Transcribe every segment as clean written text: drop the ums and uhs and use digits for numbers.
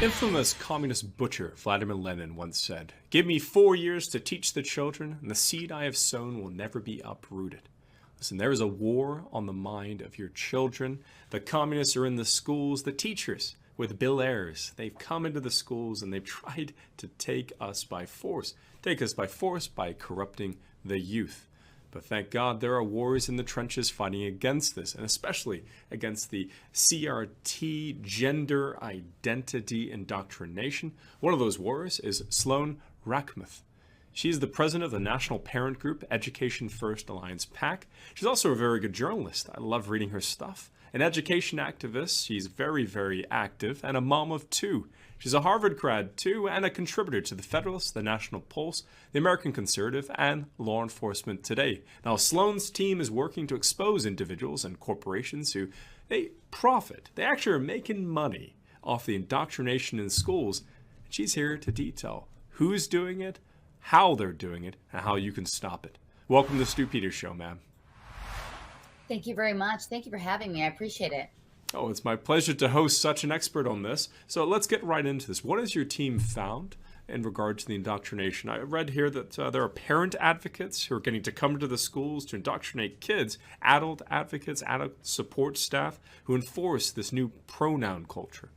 Infamous communist butcher Vladimir Lenin once said, "Give me 4 years to teach the children, and the seed I have sown will never be uprooted." Listen, there is a war on the mind of your children. The communists are in the schools, the teachers with Bill Ayers. They've come into the schools and they've tried to take us by force. Take us by force by corrupting the youth. But thank God there are warriors in the trenches fighting against this, and especially against the CRT gender identity indoctrination. One of those warriors is Sloan Rackmuth. She's the president of the national parent group Education First Alliance PAC. She's also a very good journalist. I love reading her stuff. An education activist, she's very, very active, and a mom of two. She's a Harvard grad, too, and a contributor to The Federalist, The National Pulse, The American Conservative, and Law Enforcement Today. Now, Sloan's team is working to expose individuals and corporations who, they profit. They actually are making money off the indoctrination in schools. She's here to detail who's doing it, how they're doing it, and how you can stop it. Welcome to the Stu Peters Show, ma'am. Thank you very much. Thank you for having me. I appreciate it. Oh, it's my pleasure to host such an expert on this. So let's get right into this. What has your team found in regard to the indoctrination? I read here that there are parent advocates who are getting to come to the schools to indoctrinate kids, adult advocates, adult support staff who enforce this new pronoun culture.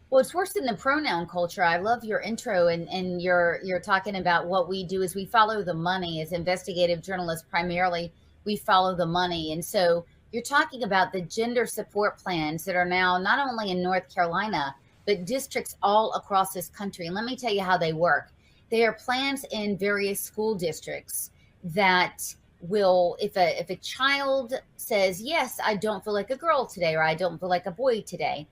Well, it's worse than the pronoun culture. I love your intro, and you're talking about what we do is we follow the money. As investigative journalists, primarily, we follow the money. And so you're talking about the gender support plans that are now not only in North Carolina, but districts all across this country. And let me tell you how they work. They are plans in various school districts that will, if a child says, yes, I don't feel like a girl today, or I don't feel like a boy today,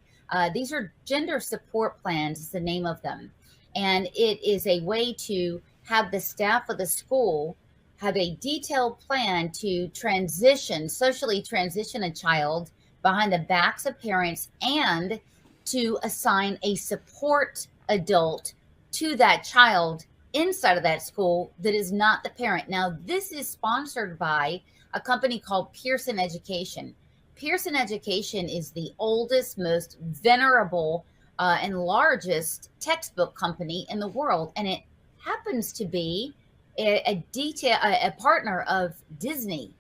these are gender support plans is the name of them. And it is a way to have the staff of the school have a detailed plan to socially transition a child behind the backs of parents, and to assign a support adult to that child inside of that school that is not the parent. Now, this is sponsored by a company called Pearson Education. Pearson Education is the oldest, most venerable, and largest textbook company in the world. And it happens to be a partner of Disney.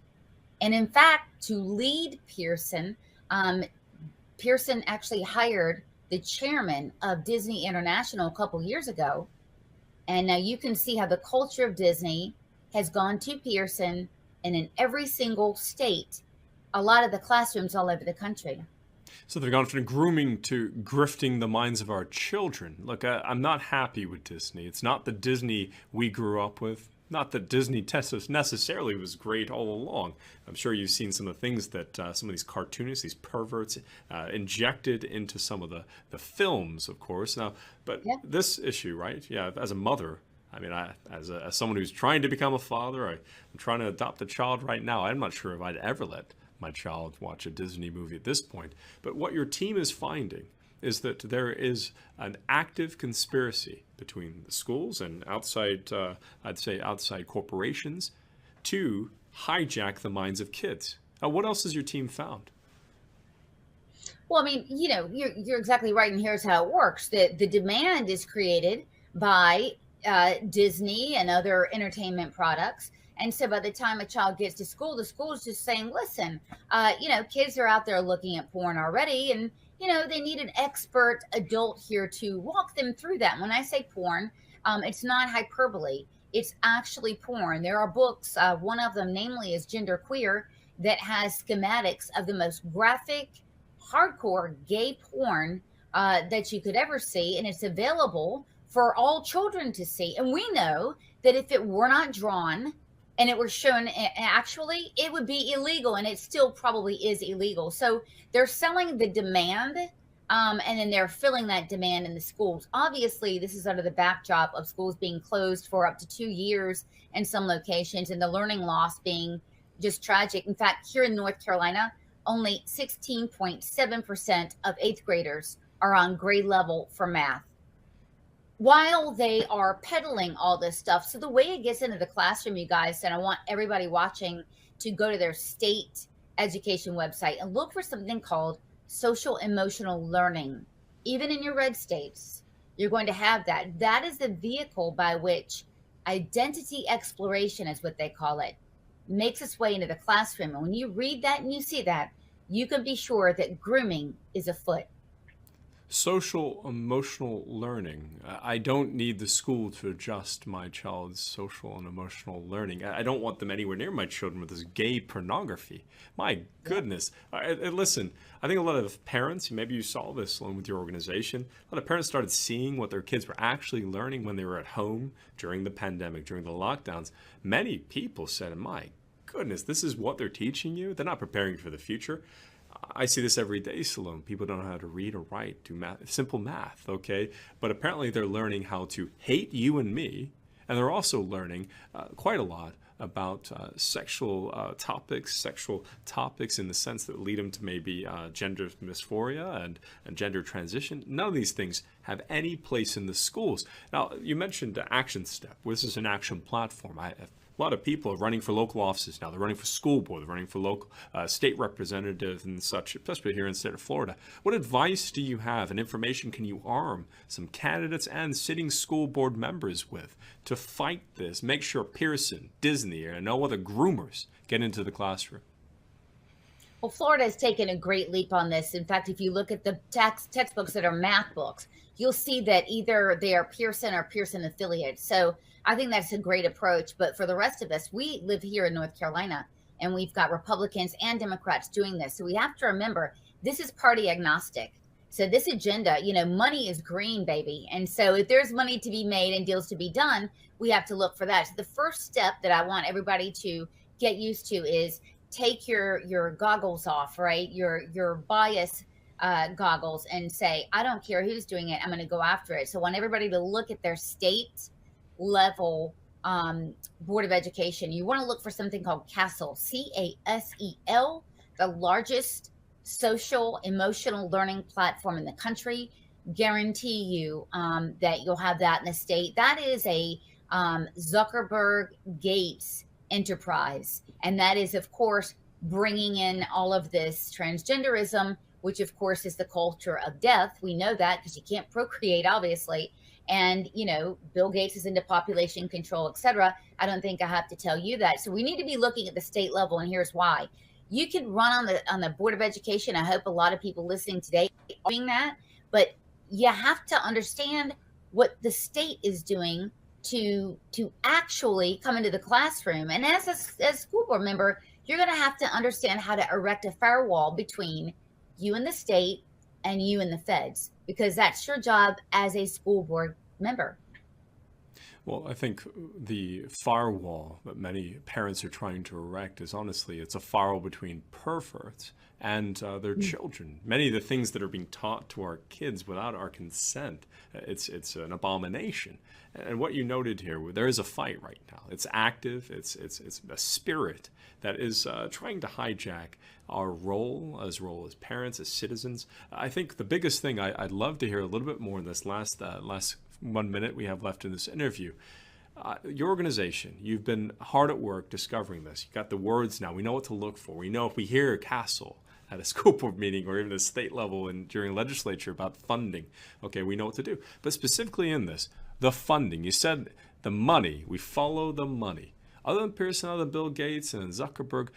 And in fact, to lead Pearson, Pearson actually hired the chairman of Disney International a couple years ago. And now you can see how the culture of Disney has gone to Pearson, and in every single state, a lot of the classrooms all over the country. So they've gone from grooming to grifting the minds of our children. Look, I'm not happy with Disney. It's not the Disney we grew up with. Not that Disney necessarily was great all along. I'm sure you've seen some of the things that some of these cartoonists, these perverts, injected into some of the films, of course. Now, but yeah. This issue, right? Yeah, as a mother, I mean, as someone who's trying to become a father, I'm trying to adopt a child right now. I'm not sure if I'd ever let my child watch a Disney movie at this point. But what your team is finding is that there is an active conspiracy between the schools and outside, I'd say outside corporations, to hijack the minds of kids. Now, what else has your team found? Well, I mean, you're exactly right, and here's how it works. The demand is created by Disney and other entertainment products. And so by the time a child gets to school, the school is just saying, listen, kids are out there looking at porn already, and they need an expert adult here to walk them through that. When I say porn, it's not hyperbole. It's actually porn. There are books, one of them namely is Gender Queer, that has schematics of the most graphic, hardcore gay porn that you could ever see. And it's available for all children to see. And we know that if it were not drawn and it were shown actually, it would be illegal, and it still probably is illegal. So they're selling the demand, and then they're filling that demand in the schools. Obviously, this is under the backdrop of schools being closed for up to 2 years in some locations, and the learning loss being just tragic. In fact, here in North Carolina, only 16.7% of 8th graders are on grade level for math, while they are peddling all this stuff. So the way it gets into the classroom, you guys, and I want everybody watching to go to their state education website and look for something called social emotional learning. even in your red states, you're going to have that. That is the vehicle by which identity exploration, is what they call it, makes its way into the classroom. And when you read that and you see that, you can be sure that grooming is afoot. Social emotional learning. I don't need the school to adjust my child's social and emotional learning. I don't want them anywhere near my children with this gay pornography. My goodness. Listen, I think a lot of parents, maybe you saw this along with your organization, a lot of parents started seeing what their kids were actually learning when they were at home during the pandemic, during the lockdowns. Many people said, my goodness, this is what they're teaching you? They're not preparing you for the future. I see this every day, Salome. People don't know how to read or write, do math, simple math, okay? But apparently they're learning how to hate you and me, and they're also learning quite a lot about sexual topics in the sense that lead them to maybe gender dysphoria and gender transition. None of these things have any place in the schools. Now, you mentioned Action Step. Well, this is an action platform. A lot of people are running for local offices now. They're running for school board. They're running for local state representatives and such, especially here in the state of Florida. What advice do you have and information can you arm some candidates and sitting school board members with to fight this? Make sure Pearson, Disney, and no other groomers get into the classroom. Well, Florida has taken a great leap on this. In fact, if you look at the textbooks that are math books, you'll see that either they are Pearson or Pearson affiliates. So I think that's a great approach. But for the rest of us, we live here in North Carolina, and we've got Republicans and Democrats doing this. So we have to remember this is party agnostic. So this agenda, money is green, baby. And so if there's money to be made and deals to be done, we have to look for that. So the first step that I want everybody to get used to is take your goggles off, right? Your bias goggles, and say, I don't care who's doing it. I'm going to go after it. So I want everybody to look at their state level Board of Education. You want to look for something called CASEL, CASEL, the largest social emotional learning platform in the country. Guarantee you that you'll have that in the state. That is a Zuckerberg Gates enterprise, and that is, of course, bringing in all of this transgenderism, which of course is the culture of death. We know that because you can't procreate, obviously. And Bill Gates is into population control, etc. I don't think I have to tell you that. So we need to be looking at the state level, and here's why. You can run on the Board of Education. I hope a lot of people listening today are doing that, but you have to understand what the state is doing to actually come into the classroom. And as a school board member, you're going to have to understand how to erect a firewall between you and the state and you and the feds, because that's your job as a school board member. Well, I think the firewall that many parents are trying to erect is honestly, it's a firewall between perverts and their children. Many of the things that are being taught to our kids without our consent, it's an abomination. And what you noted here, there is a fight right now. It's active. It's a spirit that is trying to hijack our role as parents, as citizens. I think the biggest thing I'd love to hear a little bit more in this last 1 minute we have left in this interview. Your organization, you've been hard at work discovering this. You got the words now. We know what to look for. We know if we hear a castle at a school board meeting or even a state level and during legislature about funding, okay, we know what to do. But specifically in this, the funding, you said the money, we follow the money. Other than Pearson, other than Bill Gates and Zuckerberg,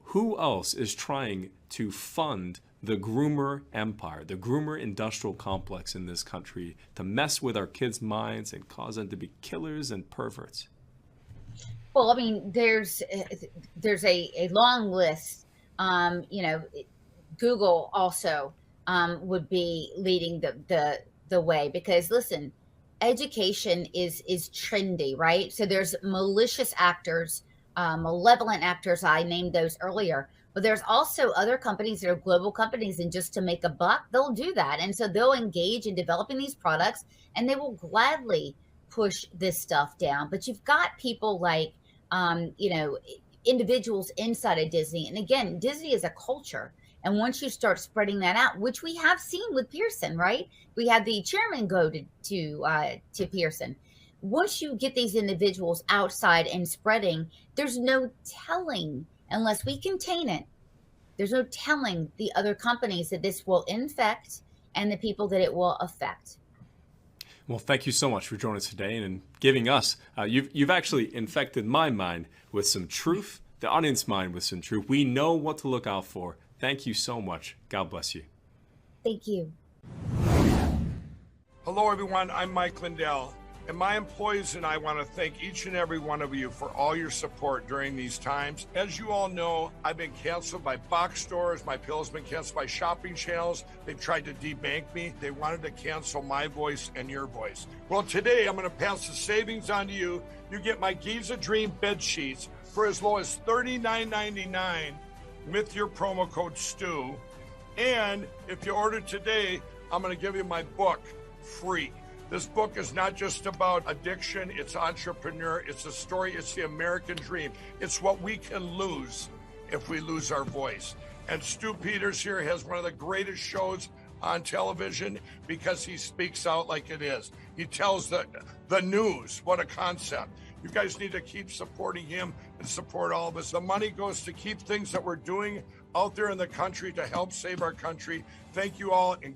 who else is trying to fund the groomer empire, the groomer industrial complex in this country to mess with our kids' minds and cause them to be killers and perverts? Well, I mean, there's a long list. Google also would be leading the way, because listen, education is trendy, right? So there's malicious actors, malevolent actors. I named those earlier. But there's also other companies that are global companies, and just to make a buck, they'll do that. And so they'll engage in developing these products, and they will gladly push this stuff down. But you've got people like, individuals inside of Disney. And again, Disney is a culture. And once you start spreading that out, which we have seen with Pearson, right? We had the chairman go to Pearson. Once you get these individuals outside and spreading, there's no telling, unless we contain it, there's no telling the other companies that this will infect and the people that it will affect. Well, thank you so much for joining us today and giving us. You've actually infected my mind with some truth, the audience mind with some truth. We know what to look out for. Thank you so much. God bless you. Thank you. Hello, everyone. I'm Mike Lindell, and my employees and I want to thank each and every one of you for all your support during these times. As you all know, I've been canceled by box stores. My pill's been canceled by shopping channels. They've tried to debank me. They wanted to cancel my voice and your voice. Well, today I'm going to pass the savings on to you. You get my Giza Dream bed sheets for as low as $39.99 with your promo code STU. And if you order today, I'm going to give you my book free. This book is not just about addiction, it's entrepreneur, it's a story, it's the American dream. It's what we can lose if we lose our voice. And Stu Peters here has one of the greatest shows on television because he speaks out like it is. He tells the news. What a concept. You guys need to keep supporting him and support all of us. The money goes to keep things that we're doing out there in the country to help save our country. Thank you all, and God